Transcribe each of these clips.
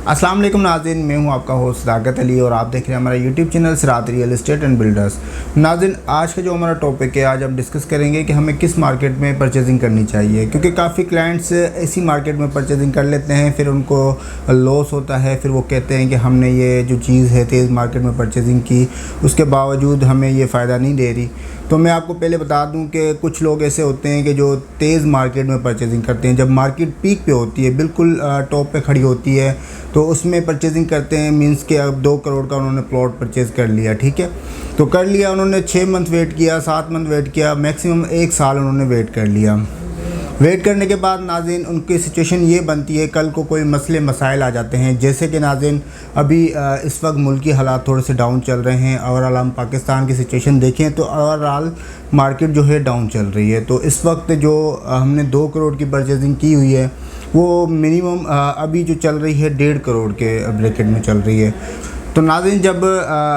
अस्सलाम वालेकुम नाज़रीन, मैं हूं आपका होस्ट सदाकत अली और आप देख रहे हैं हमारा यूट्यूब चैनल सिरात रियल एस्टेट एंड बिल्डर्स। नाज़रीन, आज का जो हमारा टॉपिक है, आज हम डिस्कस करेंगे कि हमें किस मार्केट में परचेजिंग करनी चाहिए, क्योंकि काफ़ी क्लाइंट्स ऐसी मार्केट में परचेजिंग कर लेते हैं, फिर उनको लॉस होता है। फिर वो कहते हैं कि हमने ये जो चीज़ है तेज़ मार्केट में परचेजिंग की, उसके बावजूद हमें ये फ़ायदा नहीं दे रही। तो मैं आपको पहले बता दूं कि कुछ लोग ऐसे होते हैं कि जो तेज़ मार्केट में परचेजिंग करते हैं, जब मार्केट पीक पे होती है, बिल्कुल टॉप पे खड़ी होती है, तो उसमें परचेजिंग करते हैं। मींस कि अब 2 करोड़ का उन्होंने प्लॉट परचेज़ कर लिया, ठीक है, तो कर लिया उन्होंने। 6 मंथ वेट किया, 7 मंथ वेट किया, मैक्सिमम 1 साल उन्होंने वेट कर लिया। वेट करने के बाद नाज़रीन उनकी सिचुएशन ये बनती है, कल को कोई मसले मसाइल आ जाते हैं। जैसे कि नाज़रीन अभी इस वक्त मुल्की हालात थोड़े से डाउन चल रहे हैं। ओवरऑल हम पाकिस्तान की सिचुएशन देखें तो ओवरऑल मार्केट जो है डाउन चल रही है। तो इस वक्त जो हमने 2 करोड़ की परचेजिंग की हुई है, वो मिनिमम अभी जो चल रही है 1.5 करोड़ के ब्रैकेट में चल रही है। तो नाज़रीन जब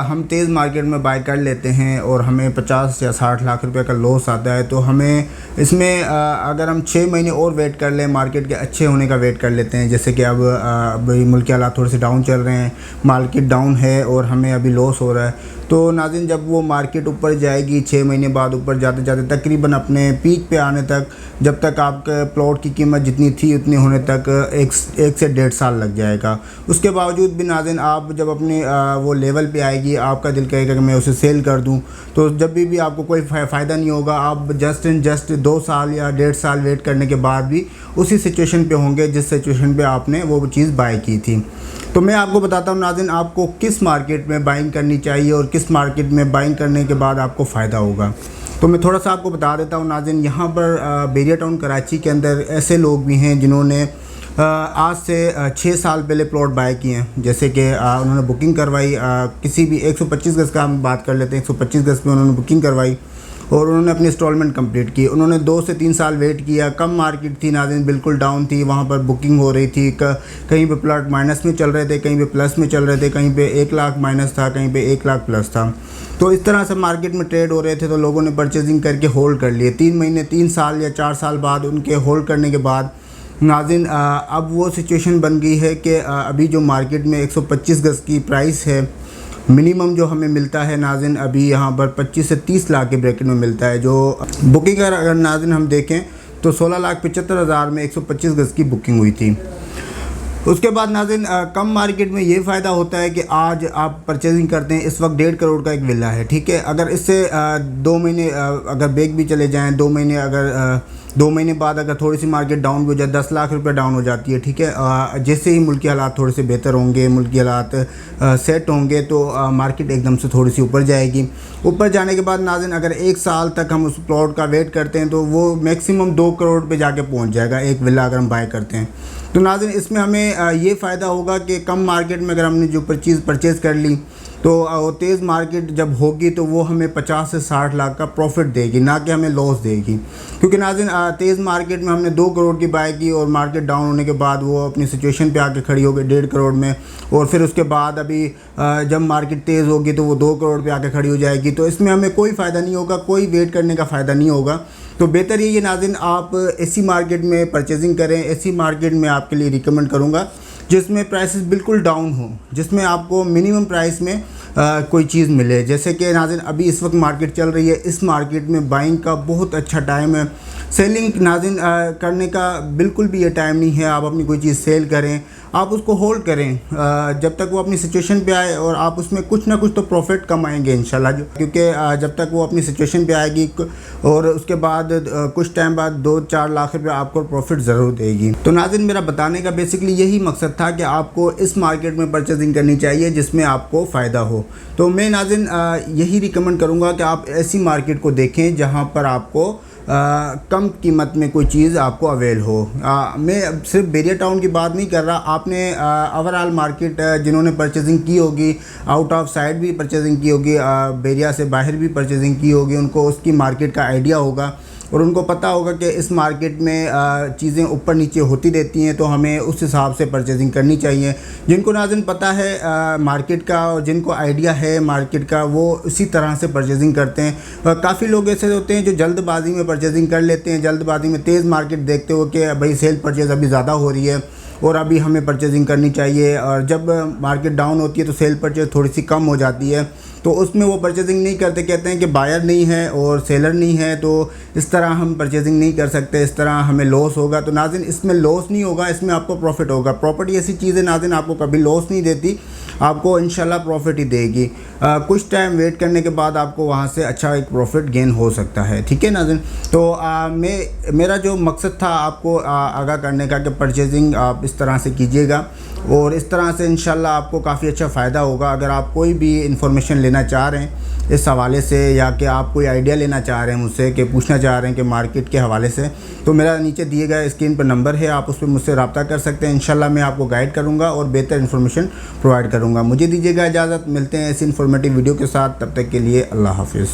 हम तेज़ मार्केट में बाय कर लेते हैं और हमें 50 या 60 लाख रुपए का लॉस आता है, तो हमें इसमें अगर हम 6 महीने और वेट कर लें, मार्केट के अच्छे होने का वेट कर लेते हैं। जैसे कि अब मुल्क के हालात थोड़े से डाउन चल रहे हैं, मार्केट डाउन है और हमें अभी लॉस हो रहा है। तो नाज़रीन जब वो मार्केट ऊपर जाएगी, 6 महीने बाद ऊपर जाते जाते तकरीबन अपने पीक पे आने तक, जब तक आपके प्लॉट की कीमत जितनी थी उतनी होने तक 1 से 1.5 साल लग जाएगा। उसके बावजूद भी नाज़रीन आप जब अपने वो लेवल पे आएगी, आपका दिल कहेगा कि मैं उसे सेल कर दूं, तो जब भी आपको कोई फ़ायदा नहीं होगा। आप जस्ट 2 साल या 1.5 साल वेट करने के बाद भी उसी सिचुएशन पे होंगे जिस सिचुएशन पे आपने वो चीज़ बाय की थी। तो मैं आपको बताता हूँ नाज़रीन आपको किस मार्केट में बाइंग करनी चाहिए और किस मार्केट में बाइंग करने के बाद आपको फ़ायदा होगा। तो मैं थोड़ा सा आपको बता देता हूँ नाज़रीन, यहाँ पर बेरिया टाउन कराची के अंदर ऐसे लोग भी हैं जिन्होंने आज से 6 साल पहले प्लॉट बाय किए हैं। जैसे कि उन्होंने बुकिंग करवाई, किसी भी 125 गज़ का हम बात कर लेते हैं, 125 गज़ पे उन्होंने बुकिंग करवाई और उन्होंने अपनी इंस्टॉलमेंट कंप्लीट की। उन्होंने 2 से 3 साल वेट किया। कम मार्केट थी नाज़रीन, बिल्कुल डाउन थी, वहाँ पर बुकिंग हो रही थी। कहीं पे प्लॉट माइनस में चल रहे थे, कहीं पे प्लस में चल रहे थे, कहीं पे 1 लाख माइनस था, कहीं पे 1 लाख प्लस था। तो इस तरह से मार्केट में ट्रेड हो रहे थे, तो लोगों ने परचेजिंग करके होल्ड कर लिए। 3 महीने, 3 साल या 4 साल बाद उनके होल्ड करने के बाद नाज़रीन अब वो सिचुएशन बन गई है कि अभी जो मार्केट में 125 गज़ की प्राइस है, मिनिमम जो हमें मिलता है नाज़रीन अभी यहाँ पर 25 से 30 लाख के ब्रैकेट में मिलता है। जो बुकिंग अगर नाज़रीन हम देखें तो 16,75,000 में 125 गज़ की बुकिंग हुई थी। उसके बाद नाज़रीन कम मार्केट में ये फ़ायदा होता है कि आज आप परचेजिंग करते हैं, इस वक्त 1.5 करोड़ का एक विला है, ठीक है। अगर इससे 2 महीने अगर बैक भी चले जाएं, 2 महीने अगर 2 महीने बाद अगर थोड़ी सी मार्केट डाउन भी हो जाए, 10 लाख रुपए डाउन हो जाती है, ठीक है। जैसे ही मुल्क के हालात थोड़े से बेहतर होंगे, मुल्क के हालात सेट होंगे, तो मार्केट एकदम से थोड़ी सी ऊपर जाएगी। ऊपर जाने के बाद नाज़रीन अगर 1 साल तक हम उस प्लॉट का वेट करते हैं, तो वो मैक्सिमम 2 करोड़ पे जाके पहुंच जाएगा एक विला अगर हम बाय करते हैं। तो नाज़रीन इसमें हमें ये फ़ायदा होगा कि कम मार्केट में अगर हमने जो चीज़ परचेज़ कर ली, तो तेज़ मार्केट जब होगी तो वो हमें 50 से 60 लाख का प्रॉफिट देगी, ना कि हमें लॉस देगी। क्योंकि नाज़रीन तेज़ मार्केट में हमने 2 करोड़ की बाय की और मार्केट डाउन होने के बाद वो अपनी सिचुएशन पे आके खड़ी हो गई 1.5 करोड़ में, और फिर उसके बाद अभी जब मार्केट तेज़ होगी तो वो 2 करोड़ पे आके खड़ी हो जाएगी। तो इसमें हमें कोई फ़ायदा नहीं होगा, कोई वेट करने का फ़ायदा नहीं होगा। तो बेहतर ये नाज़रीन आप ऐसी मार्केट में परचेजिंग करें। ऐसी मार्केट में आपके लिए रिकमेंड करूँगा जिसमें प्राइसेस बिल्कुल डाउन हो, जिसमें आपको मिनिमम प्राइस में कोई चीज़ मिले। जैसे कि नाज़रीन अभी इस वक्त मार्केट चल रही है, इस मार्केट में बाइंग का बहुत अच्छा टाइम है। सेलिंग नाज़रीन करने का बिल्कुल भी ये टाइम नहीं है। आप अपनी कोई चीज़ सेल करें, आप उसको होल्ड करें जब तक वो अपनी सिचुएशन पे आए, और आप उसमें कुछ ना कुछ तो प्रॉफिट कमाएंगे इंशाल्लाह। क्योंकि जब तक वो अपनी सिचुएशन पे आएगी और उसके बाद कुछ टाइम बाद 2-4 लाख रुपये आपको प्रॉफिट ज़रूर देगी। तो नाज़रीन मेरा बताने का बेसिकली यही मकसद था कि आपको इस मार्केट में परचेजिंग करनी चाहिए जिसमें आपको फ़ायदा हो। तो मैं नाज़रीन यही रिकमेंड करूँगा कि आप ऐसी मार्केट को देखें जहाँ पर आपको कम कीमत में कोई चीज़ आपको अवेल हो। मैं सिर्फ बेरिया टाउन की बात नहीं कर रहा, आपने ओवरऑल मार्केट जिन्होंने परचेजिंग की होगी, आउट ऑफ साइड भी परचेजिंग की होगी, बेरिया से बाहर भी परचेजिंग की होगी, उनको उसकी मार्केट का आइडिया होगा और उनको पता होगा कि इस मार्केट में चीज़ें ऊपर नीचे होती रहती हैं, तो हमें उस हिसाब से परचेजिंग करनी चाहिए। जिनको नाज़रीन पता है मार्केट का और जिनको आइडिया है मार्केट का, वो इसी तरह से परचेजिंग करते हैं। काफ़ी लोग ऐसे होते हैं जो जल्दबाजी में परचेजिंग कर लेते हैं, जल्दबाजी में तेज़ मार्केट देखते हो कि भाई सेल परचेज़ अभी ज़्यादा हो रही है और अभी हमें परचेजिंग करनी चाहिए, और जब मार्केट डाउन होती है तो सेल परचेज़ थोड़ी सी कम हो जाती है, तो उसमें वो परचेजिंग नहीं करते। कहते हैं कि बायर नहीं है और सेलर नहीं है, तो इस तरह हम परचेजिंग नहीं कर सकते, इस तरह हमें लॉस होगा। तो नाज़रीन इसमें लॉस नहीं होगा, इसमें आपको प्रॉफिट होगा। प्रॉपर्टी ऐसी चीज़ है नाज़रीन, आपको कभी लॉस नहीं देती, आपको इंशाल्लाह प्रॉफिट ही देगी। कुछ टाइम वेट करने के बाद आपको वहाँ से अच्छा एक प्रॉफिट गेन हो सकता है। ठीक है नाज़रीन, तो मेरा जो मकसद था आपको आगाह करने का कि परचेजिंग आप इस तरह से कीजिएगा, और इस तरह से इंशाल्लाह आपको काफ़ी अच्छा फ़ायदा होगा। अगर आप कोई भी इंफॉर्मेशन लेना चाह रहे हैं इस हवाले से, या कि आप कोई आइडिया लेना चाह रहे हैं मुझसे, कि पूछना चाह रहे हैं कि मार्केट के हवाले से, तो मेरा नीचे दिए गए स्क्रीन पर नंबर है, आप उस पर मुझसे रब्ता कर सकते हैं। इंशाल्लाह मैं आपको गाइड करूँगा और बेहतर इन्फॉर्मेशन प्रोवाइड करूँगा। मुझे दीजिएगा इजाज़त, मिलते हैं ऐसी इन्फॉर्मेटिव वीडियो के साथ, तब तक के लिए अल्लाह हाफिज़।